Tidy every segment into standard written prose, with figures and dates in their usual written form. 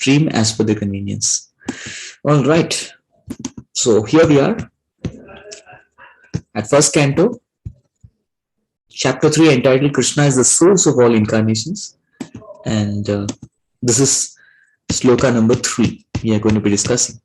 stream as per the convenience. All right. So here we are at first canto, chapter 3, entitled Krishna is the source of all incarnations. And this is sloka number 3 we are going to be discussing.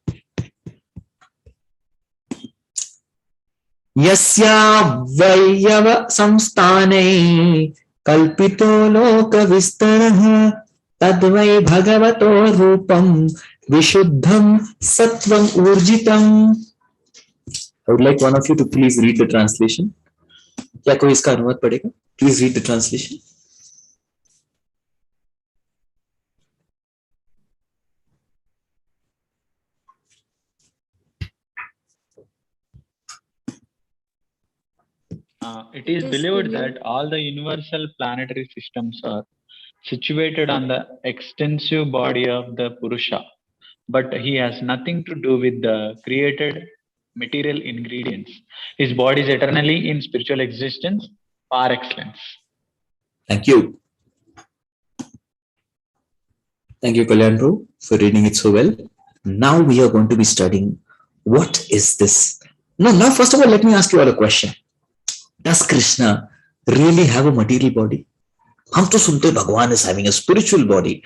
Yasya Vayyava Samstane Kalpito Loka Vistaraha Tadvai Bhagavato Rupam Vishuddham Sattvam Urjitam. I would like one of you to please read the translation. क्या कोई इसका अनुवाद पढ़ेगा? Please read the translation. It is believed that all the universal planetary systems are situated on the extensive body of the Purusha, but he has nothing to do with the created material ingredients. His body is eternally in spiritual existence par excellence. Thank you. Thank you, Kalyan Bro, for reading it so well. Now we are going to be studying what is this. Now first of all, let me ask you all a question. Does Krishna really have a material body? हम तो सुनते भगवान is having a spiritual body,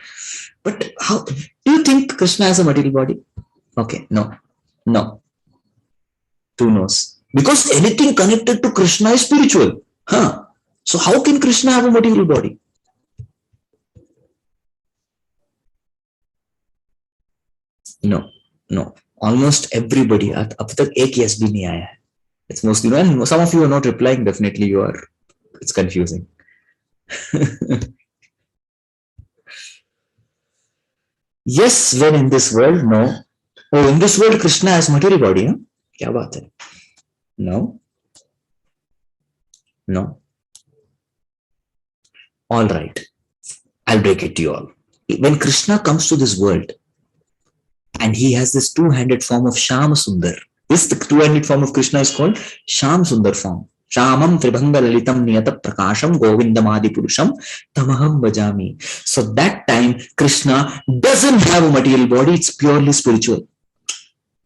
but how do you think Krishna has a material body? Okay, no. Two no's. Because anything connected to Krishna is spiritual. So how can Krishna have a material body? No. Almost everybody. अब तक एक yes भी नहीं आया है. It's mostly, some of you are not replying. Definitely you are. It's confusing. Yes, when in this world, no. Oh, in this world, Krishna has material body. Huh? क्या बात है? No. All right. I'll break it to you all. When Krishna comes to this world, and he has this two-handed form of Shama Sundar. This the two-handed form of Krishna is called Sham Sundar form. Shamam Tribhanga Lalitam Niyata Prakasham Govindam Adi Purusham Tamaham Bhajami. So that time Krishna doesn't have a material body, it's purely spiritual.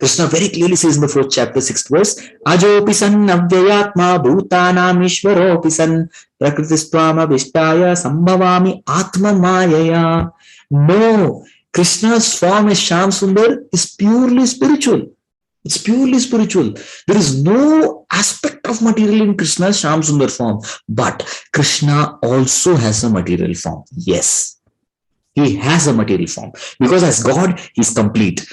Krishna very clearly says in the 4th chapter, 6th verse, Ajopi san avyayatma bhutanam ishvaropi san prakritistvama vishtaya sambhavami atma mayaya. No, Krishna's form as Sham Sundar is purely spiritual. It's purely spiritual. There is no aspect of material in Krishna's Sham Sundar form. But Krishna also has a material form. Yes, he has a material form. Because as God, he is complete.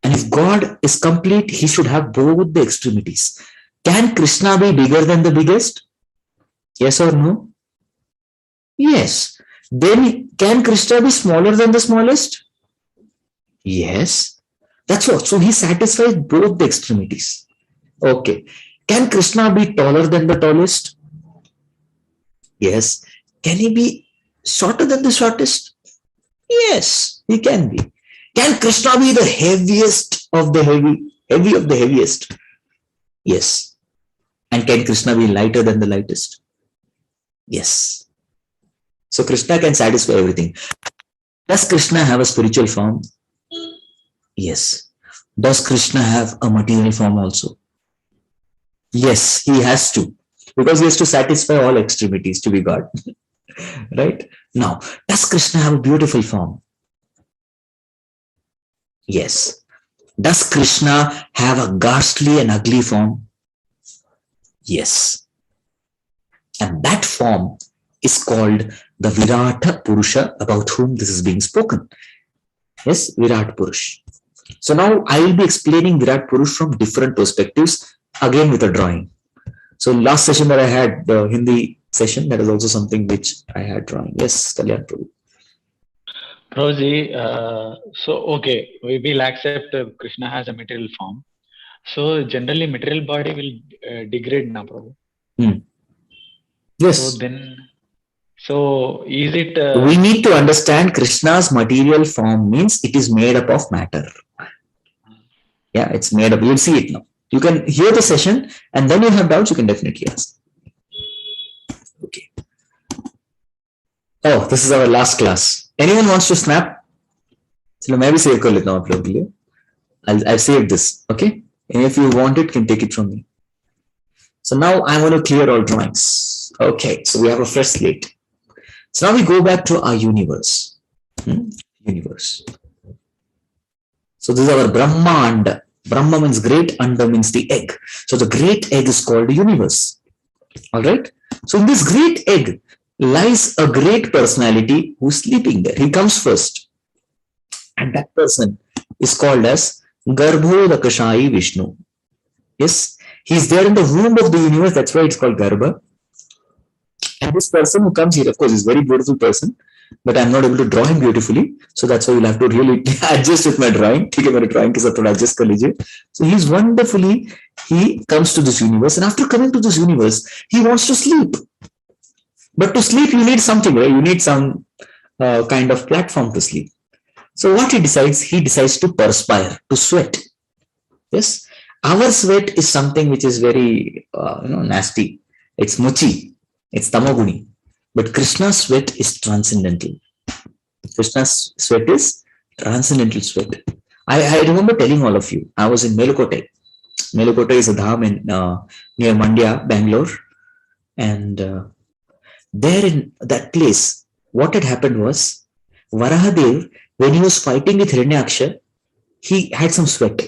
And if God is complete, he should have both the extremities. Can Krishna be bigger than the biggest? Yes or no? Yes. Then can Krishna be smaller than the smallest? Yes. That's what. So he satisfies both the extremities. Okay. Can Krishna be taller than the tallest? Yes. Can he be shorter than the shortest? Yes, he can be. Can Krishna be the heaviest of the heavy of the heaviest? Yes. And can Krishna be lighter than the lightest? Yes. So Krishna can satisfy everything. Does Krishna have a spiritual form? Yes. Does Krishna have a material form also? Yes, he has to. Because he has to satisfy all extremities to be God. Right? Now, does Krishna have a beautiful form? Yes. Does Krishna have a ghastly and ugly form? Yes. And that form is called the Virata Purusha, about whom this is being spoken. Yes, Virat Purush. So now I will be explaining Virat Purush from different perspectives, again with a drawing. So last session that I had, the Hindi session, that is also something which I had drawing. Yes, Kalyan Prabhu. Prabhuji, so okay, we will accept Krishna has a material form. So generally material body will degrade now, Prabhu. Yes. So then, so is it... we need to understand Krishna's material form means it is made up of matter. Yeah, it's made up. You'll see it now. You can hear the session and then you have doubts, you can definitely ask. Okay. Oh, this is our last class. Anyone wants to snap? चलो मैं भी save कर लेता हूँ आप लोगों के लिए. I've saved this. Okay. And if you want it, can take it from me. So now I'm going to clear all drawings. Okay. So we have a fresh slate. So now we go back to our universe. Universe. So this is our Brahmanda. Brahma means great, Anda means the egg. So the great egg is called the universe. All right. So in this great egg lies a great personality who's sleeping there. He comes first. And that person is called as Garbhodakashayi Vishnu. Yes. He's there in the womb of the universe. That's why it's called Garbha. And this person who comes here, of course, is a very beautiful person. But I'm not able to draw him beautifully. So that's why you'll have to really adjust with my drawing. ठीक है मेरे drawing के साथ थोड़ा adjust कर लीजिए. So he's wonderfully, he comes to this universe. And after coming to this universe, he wants to sleep. But to sleep, you need something, right? You need some kind of platform to sleep. So what he decides to perspire, to sweat. Yes. Our sweat is something which is very, nasty. It's mochi. It's tamoguni. But Krishna's sweat is transcendental. Krishna's sweat is transcendental sweat. I remember telling all of you, I was in Melukote. Melukote is a dham in, near Mandya, Bangalore. And there in that place, what had happened was, Varahadev, when he was fighting with Hiranyaksha, he had some sweat.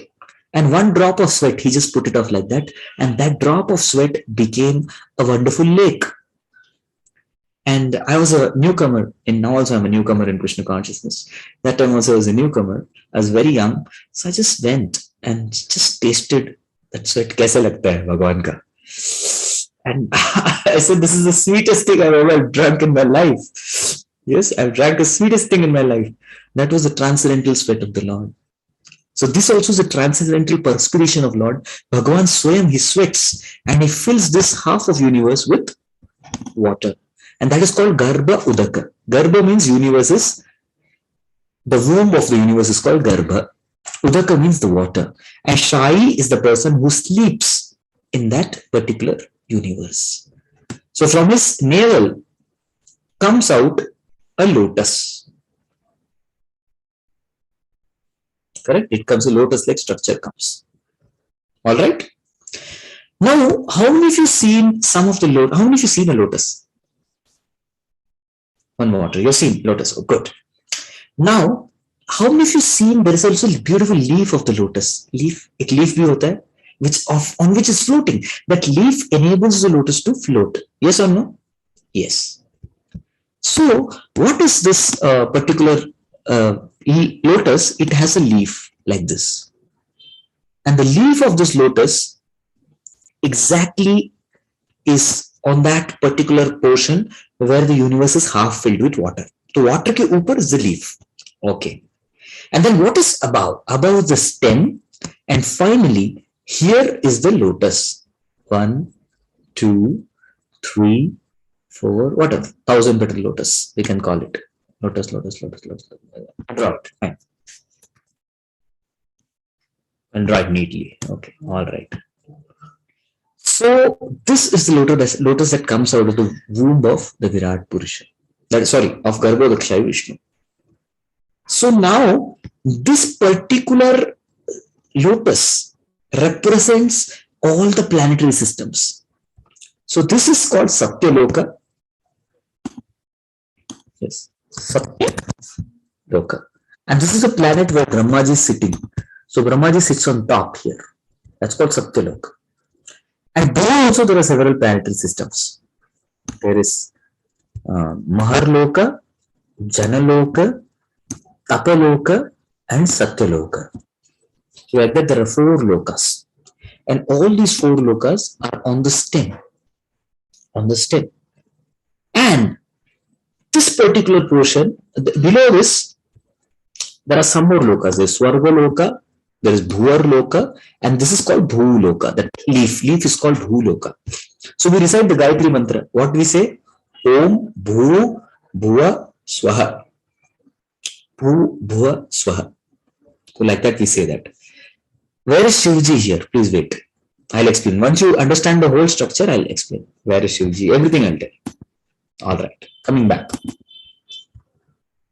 And one drop of sweat, he just put it off like that. And that drop of sweat became a wonderful lake. And I was a newcomer, and now also I'm a newcomer in Krishna consciousness. That time also I was a newcomer. I was very young. So I just went and just tasted that sweat. Kaisa lagta hai Bhagwan ka? And I said, this is the sweetest thing I've ever drunk in my life. Yes, I've drank the sweetest thing in my life. That was the transcendental sweat of the Lord. So this also is a transcendental perspiration of Lord. Bhagavan Swayam, he sweats and he fills this half of universe with water. And that is called Garbha Udaka. Garbha means universe is, the womb of the universe is called Garbha. Udaka means the water. And Shayi is the person who sleeps in that particular universe. So from his navel comes out a lotus. Correct? It comes a lotus-like structure comes. All right. Now, how many of you seen some of the lotus? How many of you seen a lotus? One water. You've seen lotus. Oh, good. Now, how many of you seen there is also a beautiful leaf of the lotus? Leaf. Ek leaf bhi hota hai, on which is floating. That leaf enables the lotus to float. Yes or no? Yes. So, what is this particular lotus? It has a leaf like this. And the leaf of this lotus exactly is on that particular portion where the universe is half filled with water. So water ke upar is the leaf. Okay. And then what is above? Above is the stem. And finally, here is the lotus. 1, 2, 3, 4, what a 1,000 petal lotus, we can call it. Lotus. Draw it. Fine. And draw it neatly. Okay. All right. So this is the lotus that comes out of the womb of the Virat Purusha. Of Garbhodakashayi Vishnu. So now this particular lotus represents all the planetary systems. So this is called Satyaloka. Yes, Satyaloka. And this is a planet where Brahmaji is sitting. So Brahmaji sits on top here. That's called Satyaloka. And there also there are several planetary systems. There is Maharloka, Janaloka, Tapaloka, and Satyaloka. So like that there are 4 lokas. And all these 4 lokas are on the stem. On the stem. And this particular portion, below this, there are some more lokas. There is Swargaloka, there is Bhuvarloka, and this is called Bhuloka. That leaf is called Bhuloka. So we recite the Gayatri mantra. What do we say? Om Bhu Bhuva Swaha. Bhu Bhuva Swaha. So like that we say that. Where is Shivji here? Please wait. I'll explain. Once you understand the whole structure, I'll explain. Where is Shivji? Everything I'll tell you. All right. Coming back.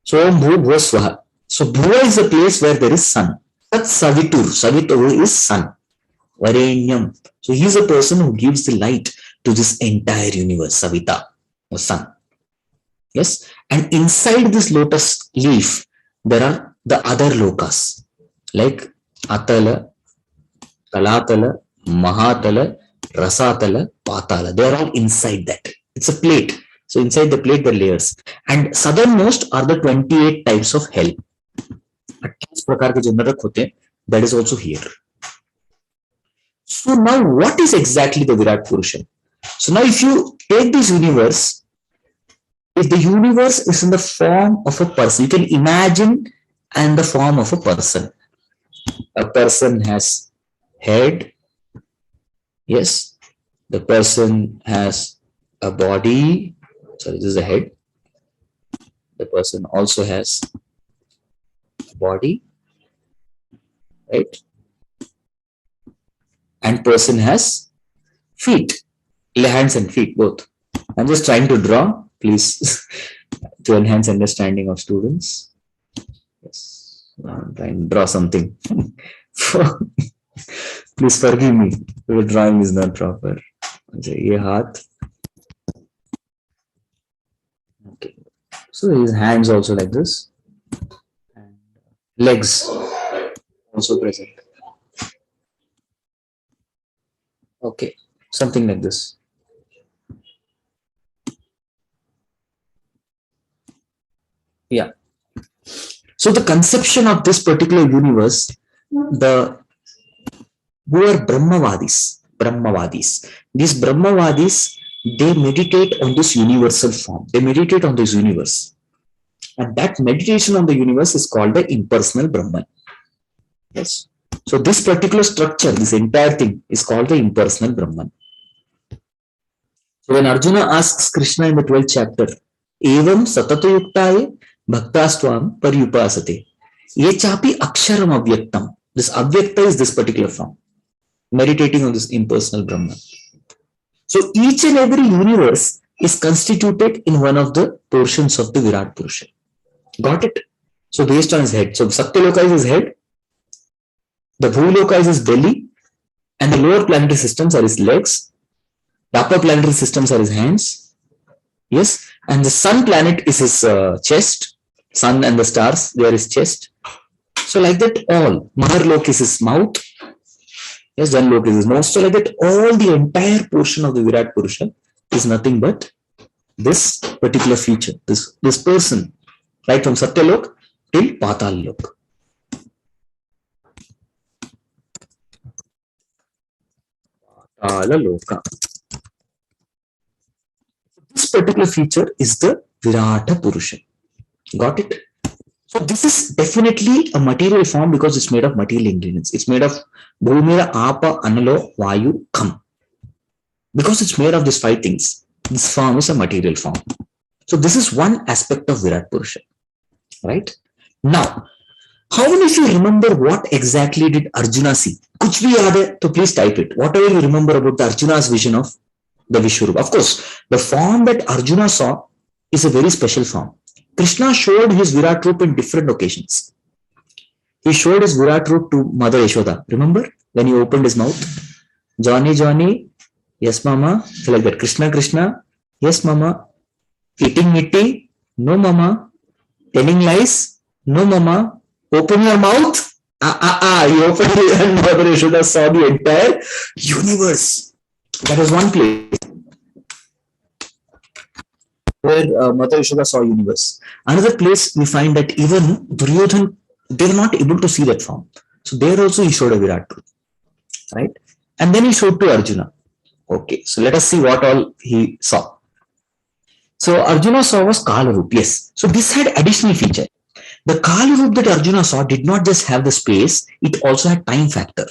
So Om Bhu Bhuva Swaha. So Bhuva is a place where there is sun. Tat Savitur. Savitur is sun. Varenyam. So he is a person who gives the light to this entire universe, Savita, or sun. Yes. And inside this lotus leaf, there are the other lokas like Atala, Talatala, Mahatala, Rasatala, Patala. They are all inside that. It's a plate. So inside the plate, there are layers. And southernmost are the 28 types of hell. 28 प्रकार के जो नरक होते हैं, that is also here. So now what is exactly the Virat Purusha? So now if you take this universe, if the universe is in the form of a person, you can imagine in the form of a person. A person has head. Yes. The person has a body. Sorry, this is the head. The person also has a body. Right? And person has feet. Hands and feet, both. I'm just trying to draw, please, to enhance understanding of students. Yes. I'm trying to draw something. Please forgive me. The drawing is not proper. Ye haath. Okay. So his hands also like this. And legs also present. Okay. Something like this. Yeah. So the conception of this particular universe, the who are Brahmavadis. These Brahmavadis, they meditate on this universal form. They meditate on this universe. And that meditation on the universe is called the Impersonal Brahman. Yes. So this particular structure, this entire thing is called the Impersonal Brahman. So when Arjuna asks Krishna in the 12th chapter, Evam satatayuktaye bhaktastvam paryupasate. Ye chapi aksharam avyaktam. This avyakta is this particular form. Meditating on this impersonal Brahman. So each and every universe is constituted in one of the portions of the Virat Purusha. Got it? So based on his head. So Satyaloka is his head. The Bhuloka is his belly. And the lower planetary systems are his legs. The upper planetary systems are his hands. Yes. And the sun planet is his chest. Sun and the stars, they are his chest. So like that all. Maharlok is his mouth. Yes, Janlok is his nose. So like that all the entire portion of the Virat Purusha is nothing but this particular feature. This person. Right from Satyalok till Patallok. Patallaloka. This particular feature is the Virata Purusha. Got it? So this is definitely a material form because it's made of material ingredients. It's made of Bhumira, Apa, Analo, Vayu, Kham. Because it's made of these 5 things, this form is a material form. So this is one aspect of Virat Purusha. Right? Now, how many of you remember what exactly did Arjuna see? Kuch bhi yaad hai, so please type it. Whatever you remember about the Arjuna's vision of the Vishwarupa. Of course, the form that Arjuna saw is a very special form. Krishna showed his Virat Roop in different occasions. He showed his Virat Roop to Mother Yashoda. Remember when he opened his mouth? Johnny, Johnny, yes mama. So like that. Krishna, Krishna, yes mama. Eating mitti, no mama. Telling lies, no mama. Open your mouth. He opened it and Mother Yashoda saw the entire universe. That was one place where Mother Yashoda saw universe. Another place we find that even Duryodhan, they were not able to see that form. So there also he showed a Virat Roop. Right? And then he showed to Arjuna. Okay, so let us see what all he saw. So Arjuna saw was Kala Roop. Yes. So this had additional feature. The Kala Roop that Arjuna saw did not just have the space, it also had time factor.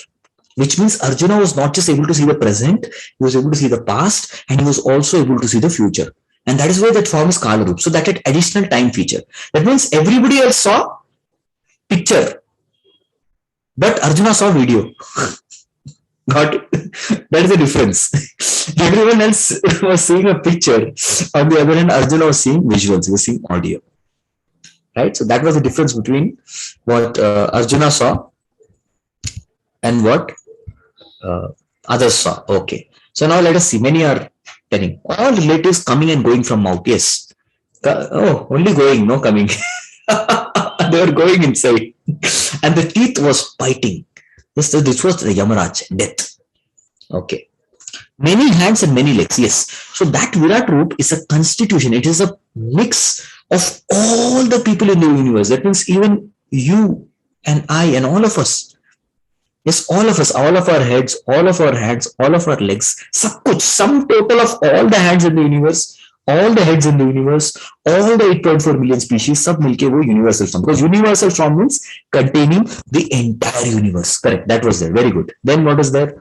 Which means Arjuna was not just able to see the present, he was able to see the past, and he was also able to see the future. And that is why that form is Kala Roop. So that had additional time feature. That means everybody else saw picture, but Arjuna saw video. Got it? That is the difference. Everyone else was seeing a picture. On the other hand, Arjuna was seeing visuals, he was seeing audio. right? So that was the difference between what Arjuna saw and what uh, others saw. Okay. So now let us see. Many are telling all relatives coming and going from mouth. Yes. Oh, only going, no coming. They were going inside, and the teeth was biting. This was the Yamaraj, death. Okay. Many hands and many legs. Yes. So that Virat root is a constitution. It is a mix of all the people in the universe. That means even you and I and all of us. Yes, all of us, all of our heads, all of our hands, all of our legs, sum total of all the hands in the universe, all the heads in the universe, all the 8.4 million species, sub milke wo universal form. Because universal form means containing the entire universe. Correct. That was there. Very good. Then what is there?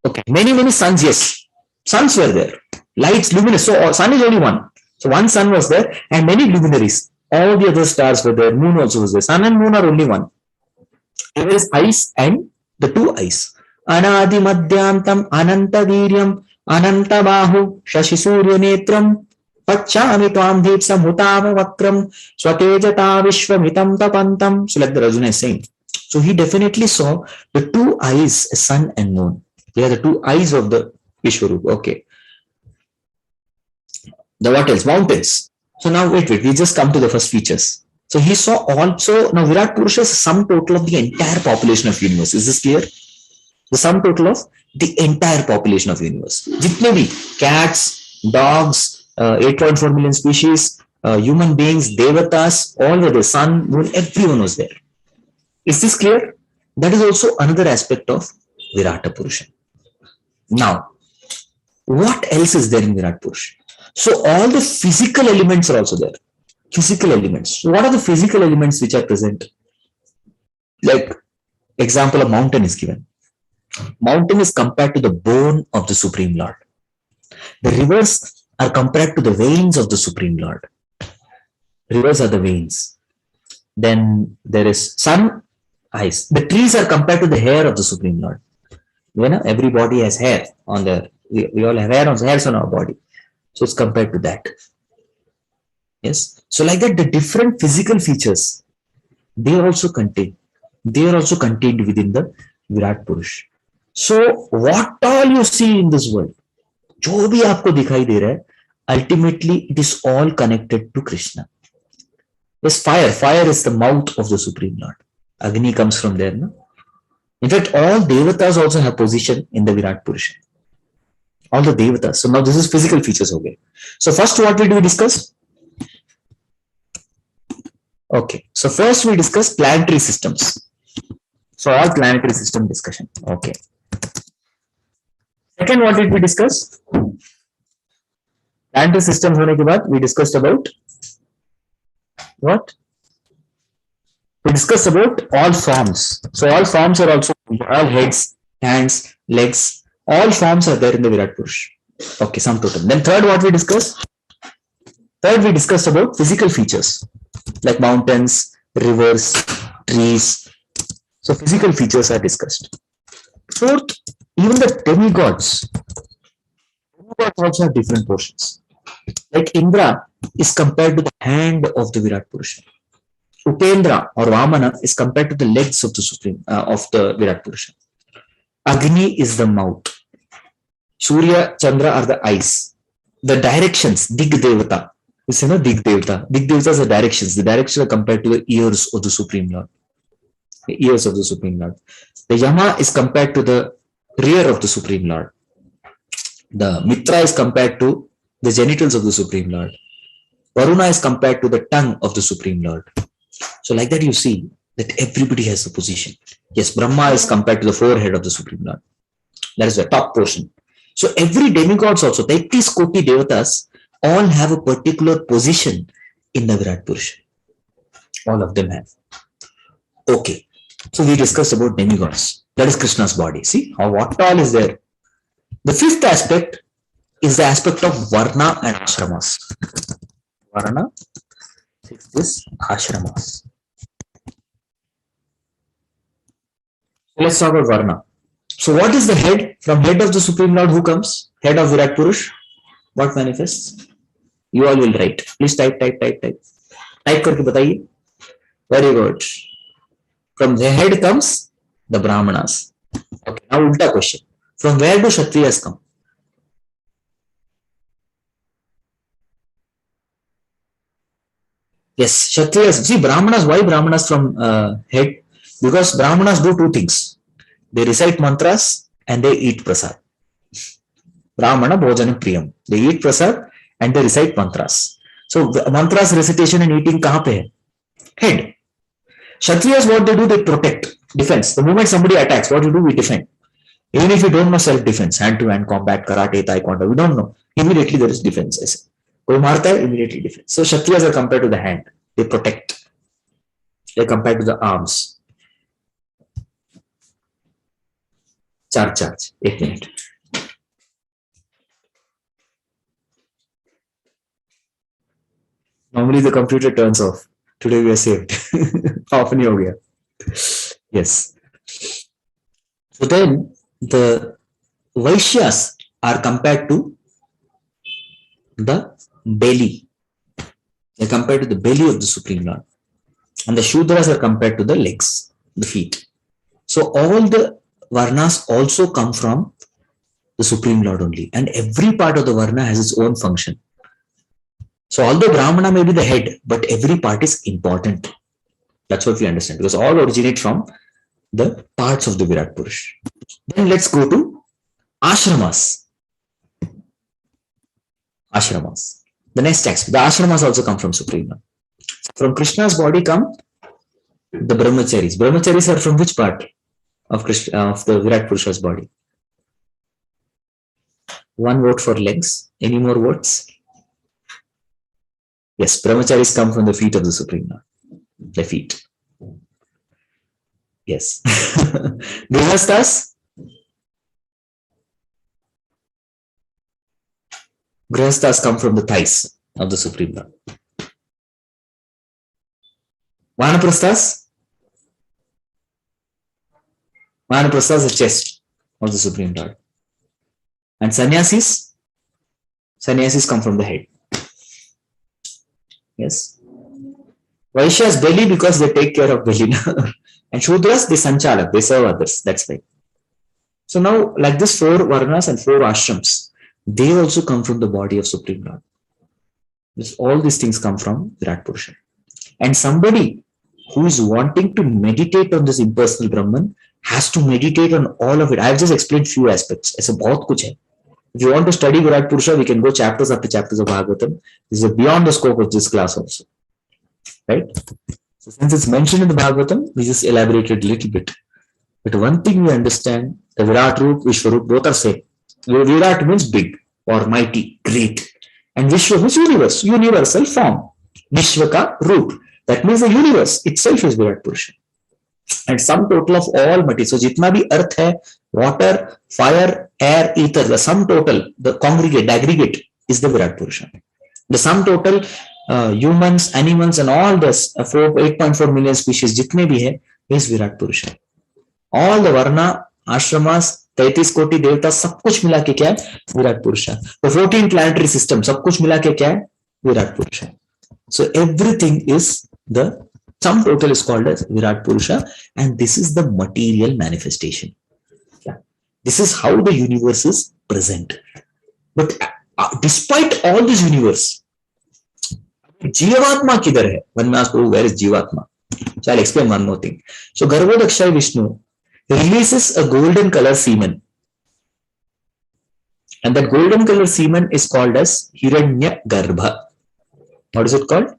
Okay. Many suns. Yes. Suns were there. Lights, luminous. So sun is only one. So one sun was there and many luminaries. All the other stars were there. Moon also was there. Sun and moon are only one. There is eyes and the two eyes. Anadi madhyantam ananta viryam ananta bahu shashi surya netram pachami tvam deepsam hutava vakram swatejata vishwamitam tapantam. So like the Arjuna is saying. So he definitely saw the two eyes, sun and moon. They are the two eyes of the Vishwarup. Okay. The what else? Mountains. So now wait, we just come to the first features. So he saw also, now Virat Purusha is the sum total of the entire population of universe. Is this clear? The sum total of the entire population of universe. Jitne bhi, cats, dogs, 8.4 million species, human beings, devatas, all were there, sun, moon, everyone was there. Is this clear? That is also another aspect of Virata Purusha. Now, what else is there in Virat Purusha? So all the physical elements are also there. Physical elements. So what are the physical elements which are present? Like example of mountain is given. Mountain is compared to the bone of the Supreme Lord. The rivers are compared to the veins of the Supreme Lord. Rivers are the veins. Then there is sun, eyes. The trees are compared to the hair of the Supreme Lord. You know, everybody has hair on the, we all have hairs on our body. So it's compared to that. Yes. So like that, the different physical features, they are also contained. They are also contained within the Virat Purush. So what all you see in this world, जो भी आपको दिखाई दे रहा है, ultimately it is all connected to Krishna. Yes, fire. Fire is the mouth of the Supreme Lord. Agni comes from there. No? In fact, all devatas also have position in the Virat Purusha. All the devatas. So now this is physical features. Okay. So first what will we discuss? Okay. So first we discuss planetary systems. So all planetary system discussion. Okay. Second, what did we discuss? Planetary systems होने के बाद we discussed about what? We discussed about all forms. So all forms are also all heads, hands, legs. All forms are there in the Virat Purush. Okay, sum total. Then third, what we discussed? Third, we discussed about physical features like mountains, rivers, trees. So physical features are discussed. Fourth, even the demigods. Demigods also have different portions. Like Indra is compared to the hand of the Virat Purusha. Upendra or Vamana is compared to the legs of the Supreme of the Virat Purusha. Agni is the mouth. Surya, Chandra are the eyes. The directions, Dig Devata. You know Dig Devata. Dig Devatas are directions. The directions are compared to the ears of the Supreme Lord. The ears of the Supreme Lord. The Yama is compared to the rear of the Supreme Lord. The Mitra is compared to the genitals of the Supreme Lord. Varuna is compared to the tongue of the Supreme Lord. So like that you see that everybody has a position. Yes, Brahma is compared to the forehead of the Supreme Lord. That is the top portion. So every demigods also, 30 Koti Devatas, all have a particular position in the Virat Purusha. All of them have. Okay. So we discussed about demigods. That is Krishna's body. See how what all is there. The fifth aspect is the aspect of Varna and Ashramas. Varna, sixth is Ashramas. Let's talk about Varna. So what is the head? From head of the Supreme Lord, who comes? Head of Virat Purush. What manifests? You all will write. Please type. Type करके बताइए. Very good. From the head comes the Brahmanas. Okay, now ulta question. From where do Kshatriyas come? Yes, Kshatriyas. See, Brahmanas, why Brahmanas from head? Because Brahmanas do two things. They recite mantras and they eat prasad. Brahmana Bhojanam Priyam. They eat prasad and they recite mantras. So, mantras recitation and eating kahan pe hai? Head. Kshatriyas, what they do, they protect, defense. The moment somebody attacks, what you do, we defend. Even if you don't know self-defense, hand-to-hand combat, karate, taekwondo, we don't know. Immediately there is defense. कोई मारता है, immediately defense. So Kshatriyas are compared to the hand. They protect. They are compared to the arms. Charge. 1 minute. Normally the computer turns off. Today we are saved. Off nahi ho gaya. Yes. So then the Vaishyas are compared to the belly. They are compared to the belly of the Supreme Lord. And the Shudras are compared to the legs, the feet. So all the Varnas also come from the Supreme Lord only. And every part of the Varna has its own function. So although Brahmana may be the head, but every part is important. That's what we understand. Because all originate from the parts of the Virat Purush. Then let's go to ashramas. The next text. The ashramas also come from Supreme Lord. From Krishna's body come the brahmacharis. Brahmacharis are from which part of the Virat Purusha's body? 1 vote for legs. Any more votes? Yes, brahmacharis come from the feet of the Supreme Lord. The feet. Yes. Grihasthas? Grihasthas come from the thighs of the Supreme Lord. Vanaprasthas? Vanaprasthas is the chest of the Supreme Lord. And sannyasis? Sannyasis come from the head. Yes. Vaishyas belly because they take care of belly. And Shudras, they sanchalak, they serve others. That's right. So now, like this 4 Varnas and 4 ashrams, they also come from the body of Supreme Lord. All these things come from Virat Purusha. And somebody who is wanting to meditate on this impersonal Brahman has to meditate on all of it. I have just explained few aspects. It's a bahut kuch hai. If you want to study Virat Purusha, we can go chapters after chapters of Bhagavatam. This is beyond the scope of this class also. Right? So since it's mentioned in the Bhagavatam, we just elaborated a little bit. But one thing we understand, the Virat Roop, Vishwaroop, both are same. Virat means big or mighty, great. And Vishwa means universe, universal form. Vishwaka Roop. That means the universe itself is Virat Purusha. And sum total of all material. So jitna bhi earth hai, water, fire, air, ether, the sum total, the congregate, the aggregate is the Virat Purusha. The sum total, humans, animals and all this 8.4 million species jitne bhi hai is Virat Purusha. All the Varna, Ashramas, 33 koti devta, सब कुछ मिला के क्या है विराट पुरुषा. The 14 planetary system, सब कुछ मिला के क्या है विराट पुरुषा. So everything is the sum total is called as Virat Purusha, and this is the material manifestation. Yeah. This is how the universe is present. But despite all this universe, Jivatma kidhar hai? One may ask, where is Jivatma? So I'll explain one more thing. So Garbhodakshaya Vishnu releases a golden color semen. And that golden color semen is called as Hiranya Garbha. What is it called?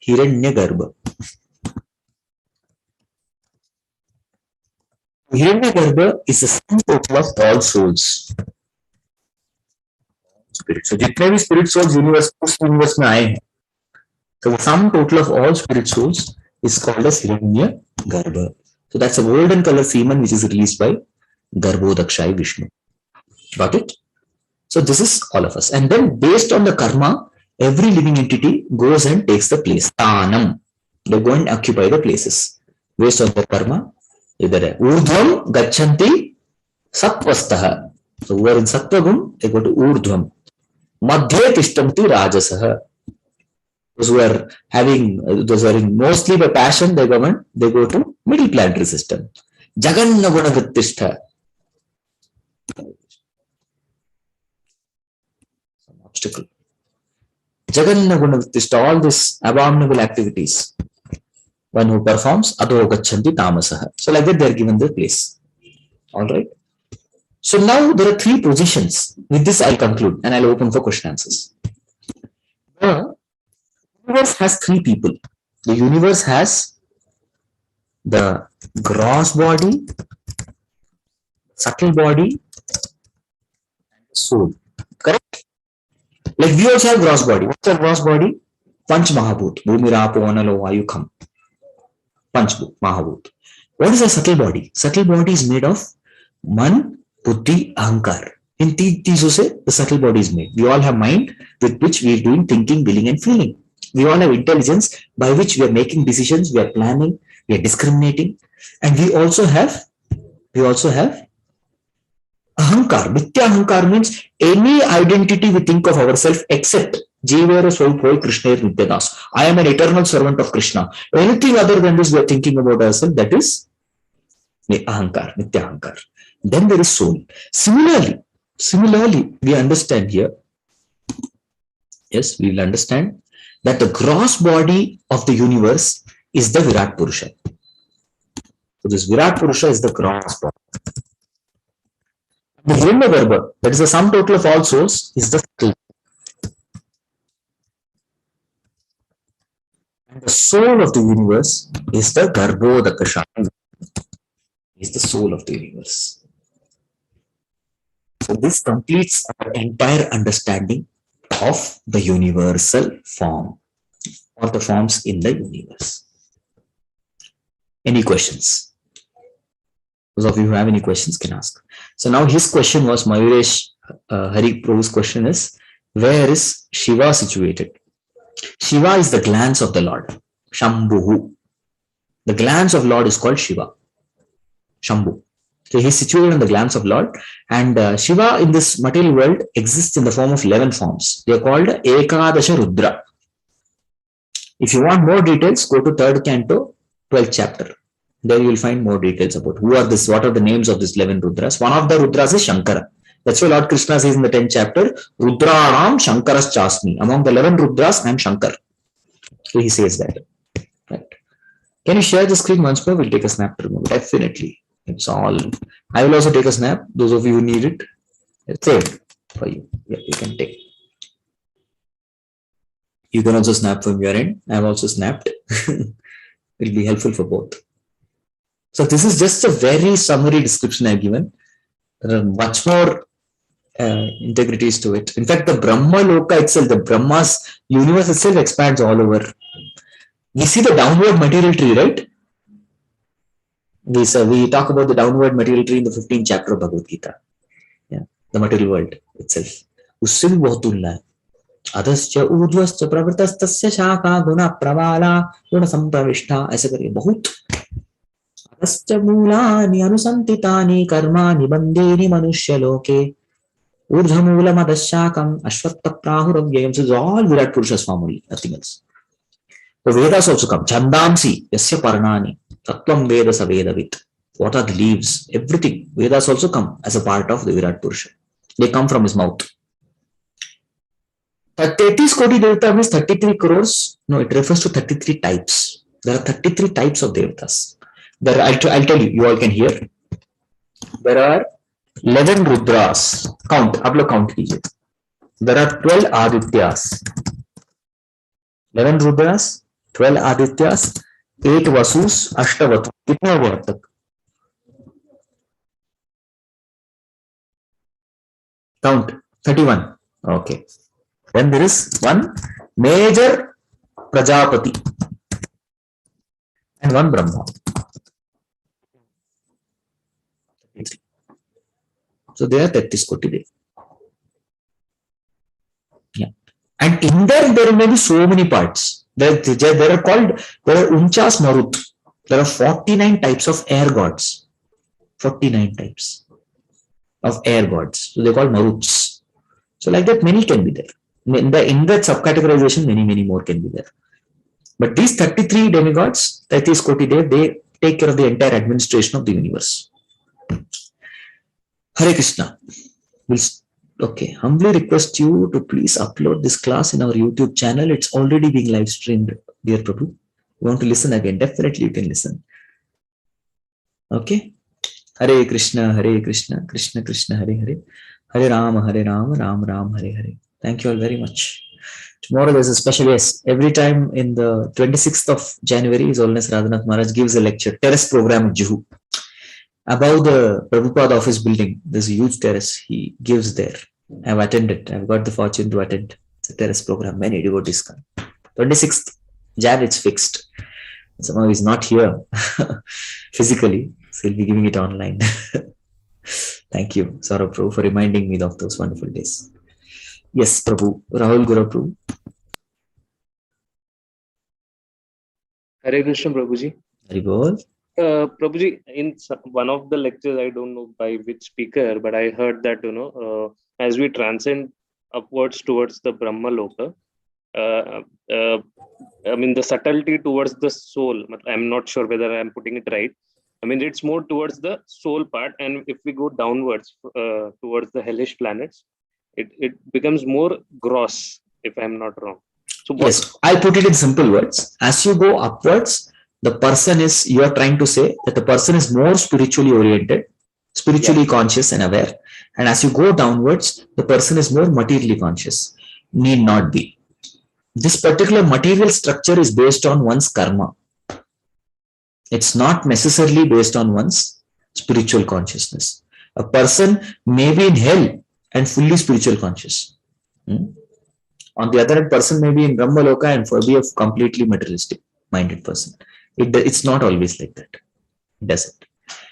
Hiranya Garbha. Hiranya Garbha is the sum total of all souls. Spirit. So जितने भी spirit souls universe में आए हैं, so the sum total of all spirit souls is called as Hiranya Garbha. So that's a golden color semen which is released by Garbhodakshaya Vishnu. Got it? So this is all of us. And then based on the karma, every living entity goes and takes the place. Tanam. They go and occupy the places. Based on the karma, idhar hai. Urdhvam gachanti sattvastaha. So who are in sattvagun, they go to urdhvam. Madhye tishtamti rajasaha. Those who are having, those who are in mostly by passion, they go to middle planetary system. Jaganna Guna Vittistha. Some obstacle. Jaganna Guna Vittistha, all these abominable activities. One who performs, Adho Gachanti Tamasaha. So like that they are given the place. Alright. So now there are three positions. With this I'll conclude and I'll open for question answers. The universe has three people. The universe has the gross body, subtle body, and the soul. Correct? Like we also have gross body. What's our gross body? Panch Mahabhut. Bhumi Rapo Analo Vayu Kham. Panch Mahabhut. What is a subtle body? Subtle body is made of Man, Buddhi, Ahankar. In these, the subtle body is made. We all have mind with which we are doing thinking, willing, and feeling. We all have intelligence by which we are making decisions, we are planning, we are discriminating, and we also have Ahankar. Nitya Ahankar means any identity we think of ourselves except Jivera Swayam Krishna Nityadas. I am an eternal servant of Krishna. Anything other than this we are thinking about ourselves, that is Ahankar, Nitya Ahankar. Then there is soul. Similarly, we understand here, yes, we will understand that the gross body of the universe is the Virat Purusha. So this Virat Purusha is the gross body. The Hiranyagarbha, that is the sum total of all souls, is the subtle. And the soul of the universe is the Garbhodaka Shakti, is the soul of the universe. So this completes our entire understanding of the universal form or the forms in the universe. Any questions? Those of you who have any questions can ask. So now his question was, Mayuresh Hari Prabhu's question is, where is Shiva situated? Shiva is the glance of the Lord, Shambhu. The glance of Lord is called Shiva, Shambhu. So he is situated on the glance of Lord, and Shiva in this material world exists in the form of 11 forms. They are called Ekadasha Rudra. If you want more details, go to 3rd canto, 12th chapter. There you will find more details about who are this, what are the names of these 11 Rudras. One of the Rudras is Shankara. That's why Lord Krishna says in the 10th chapter, Rudranam Shankaras Chasmi. Among the 11 Rudras, I am Shankar. So he says that. Right. Can you share the screen once more? We'll take a snap to remove. Definitely. It's all. I will also take a snap. Those of you who need it, it's saved for you. Yeah, you can take. You can also snap from your end. I have also snapped. It will be helpful for both. So this is just a very summary description I've given. There are much more integrities to it. In fact, the Brahma Loka itself, the Brahma's universe itself expands all over. We see the downward material tree, right? We talk about the downward material tree in the 15th chapter of Bhagavad Gita. Yeah, the material world itself. उससे भी बहुत तुलना है. अधश्च ऊर्ध्वश्च प्रवृतस्तस्य शाखा गुण प्रवाला गुण संप्रविष्टा, ऐसे करके बहुत. अधश्च मूलानि अनुसंतितानि कर्माणि बन्धेनि मनुष्यलोके ऊर्ध्वमूलमधश्शाकम् अश्वत्थ प्राहुरव्ययम्. So all Virat Purusha's form only, nothing else. The Vedas also come. Chandamsi yasya parnani tattvam veda savedavit. What are the leaves? Everything. Vedas also come as a part of the Virat Purusha. They come from his mouth. 33 Koti Devata means 33 crores. No, it refers to 33 types. There are 33 types of Devatas. I'll tell you, you all can hear. There are 11 Rudras. Count. आप लोग count कीजिए. There are 12 Adityas. 11 Rudras, 12 Adityas, 8 Vasus, Ashtavatu. कितने हो गए अब तक? Count. 31. Okay. Then there is one major Prajapati and one Brahma. So they are 33 Koti. Yeah. And in there may be so many parts. There are Unchas Marut. There are 49 types of air gods. 49 types of air gods. So they are called Maruts. So like that, many can be there. In that subcategorization, many more can be there. But these 33 demigods, 33 Koti Dev, they take care of the entire administration of the universe. Hare Krishna. Okay, humbly request you to please upload this class in our YouTube channel. It's already being live streamed, dear Prabhu. You want to listen again? Definitely you can listen. Okay. Hare Krishna, Krishna Krishna, Hare Hare. Hare Rama, Ram Ram, Hare Hare. Thank you all very much. Tomorrow there's a special, yes, every time in the 26th of January, His Holiness Radhanath Maharaj gives a lecture, terrace program at Juhu. Above the Prabhupada office building, there's a huge terrace he gives there. I've attended, I've got the fortune to attend. It's a terrace program, many devotees come. 26th Jan, it's fixed. Somehow he's not here physically, so he'll be giving it online. Thank you, Saurabh Prabhu, for reminding me of those wonderful days. Yes, Prabhu. Rahul Guru Prabhu. Hare Krishna, Prabhuji. Haribol. Prabhuji, in one of the lectures, I don't know by which speaker, but I heard that, as we transcend upwards towards the Brahma Loka, I mean, the subtlety towards the soul, I'm not sure whether I'm putting it right. I mean, it's more towards the soul part. And if we go downwards towards the hellish planets, it becomes more gross, if I'm not wrong. So yes, I'll put it in simple words. As you go upwards, the person is, you are trying to say that the person is more spiritually oriented, spiritually conscious and aware. And as you go downwards, the person is more materially conscious. Need not be. This particular material structure is based on one's karma. It's not necessarily based on one's spiritual consciousness. A person may be in hell and fully spiritual conscious. On the other hand, person may be in Brahma Loka and be a completely materialistic minded person. It's not always like that. It doesn't.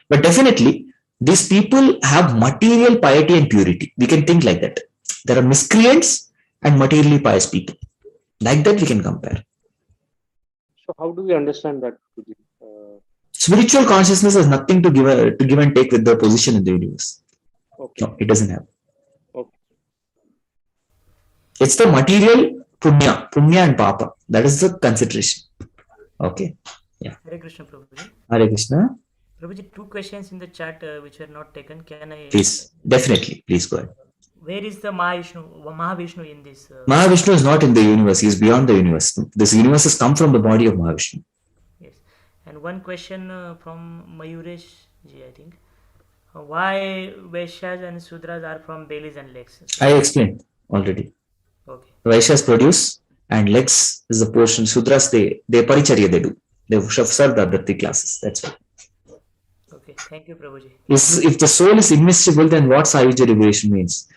But definitely, these people have material piety and purity. We can think like that. There are miscreants and materially pious people. Like that we can compare. So how do we understand that? Spiritual consciousness has nothing to give and take with the position in the universe. Okay. No, it doesn't have. Okay. It's the material punya and papa. That is the consideration. Okay. Yeah. Hare Krishna, Prabhuji. Hare Krishna. Prabhuji, 2 questions in the chat which were not taken. Can I? Please, definitely. Please go ahead. Where is the Mahavishnu in this? Mahavishnu is not in the universe. He is beyond the universe. This universe has come from the body of Mahavishnu. Yes. And one question from Mayuresh ji, I think. Why Vaishyas and Sudras are from bellies and legs? So, I explained already. Okay. Vaishyas produce and legs is the portion. Sudras, they paricharya they do. They serve the other 3 classes. That's all. Okay. Thank you, Prabhuji. If the soul is immiscible, then what Sayujya liberation means?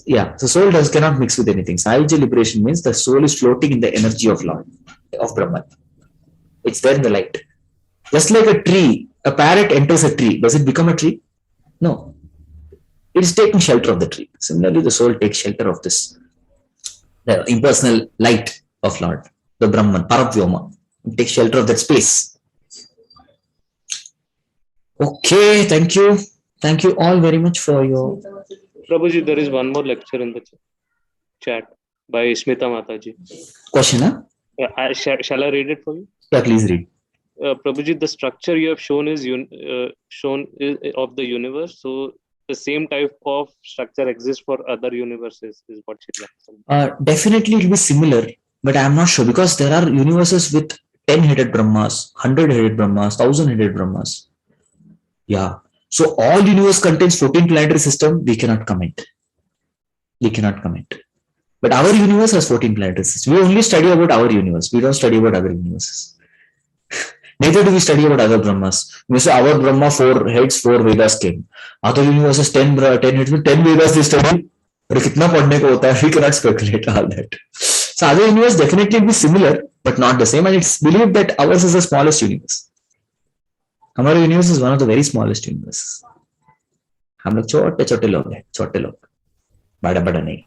Yeah, the soul cannot mix with anything. Sayujya liberation means the soul is floating in the energy of Lord, of Brahman. It's there in the light. Just like a tree, a parrot enters a tree. Does it become a tree? No. It is taking shelter of the tree. Similarly, the soul takes shelter of this, the impersonal light of Lord, the Brahman, Paravyoma. It takes shelter of that space. Okay, thank you. Thank you all very much for your... Prabhuji, there is one more lecture in the chat by Smita Mataji. Question, huh? Yeah, shall I read it for you? Yeah, please read. Prabhuji, the structure you have shown is of the universe. So the same type of structure exists for other universes, is what she meant. Definitely it will be similar, but I am not sure because there are universes with 10-headed Brahmas, 100-headed Brahmas, 1,000-headed Brahmas. Yeah. So all universe contains 14 planetary system. We cannot comment. But our universe has 14 planetary systems. We only study about our universe. We don't study about other universes. Neither do we study about other Brahmas. We say our Brahma 4 heads, 4 Vedas came. Other universes 10 heads, 10 Vedas they study. But we cannot speculate all that. So other universe definitely will be similar, but not the same. And it's believed that ours is the smallest universe. Our universe is one of the very smallest universes. हम लोग छोटे लोग हैं, छोटे लोग, बड़ा नहीं.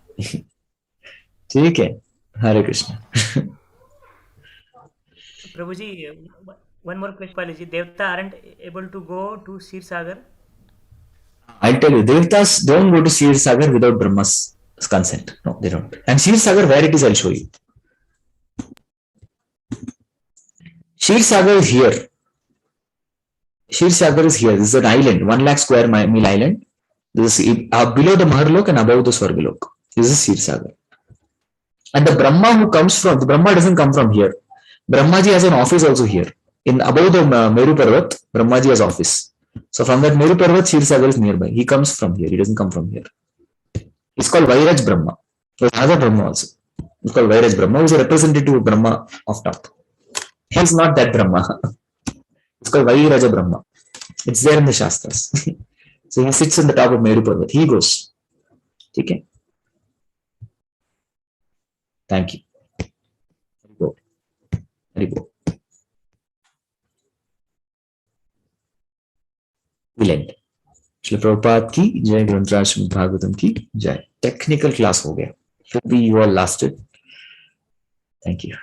ठीक है. Hare Krishna. Prabhuji, one more question. Devta aren't able to go to Ksir Sagar? I'll tell you, Devtas don't go to Ksir Sagar without Brahmas consent. No, they don't. And Shir Sagar, where it is, I'll show you. Shir Sagar is here. Shir Sagar is here. This is an island, 1 lakh square mile island. This is below the Maharlok and above the Swargalok. This is Shir Sagar. And the Brahma who comes from, the Brahma doesn't come from here. Brahmaji has an office also here. In above the Meru Parvat, Brahmaji has office. So from that Meru Parvat, Shir Sagar is nearby. He comes from here. He doesn't come from here. It's called Vairaj Brahma. There's another Brahma also. It's called Vairaj Brahma, who is a representative of Brahma of top. He's not that Brahma. It's called Vairaja Brahma. It's there in the Shastras. So he sits on the top of Meru Parvat. He goes. Okay. Thank you. Very good. We'll end. Srila Prabhupada की जय, ग्रंथराज श्रीमद् भागवतम की जय. Technical class हो गया. Hope you all lasted. Thank you.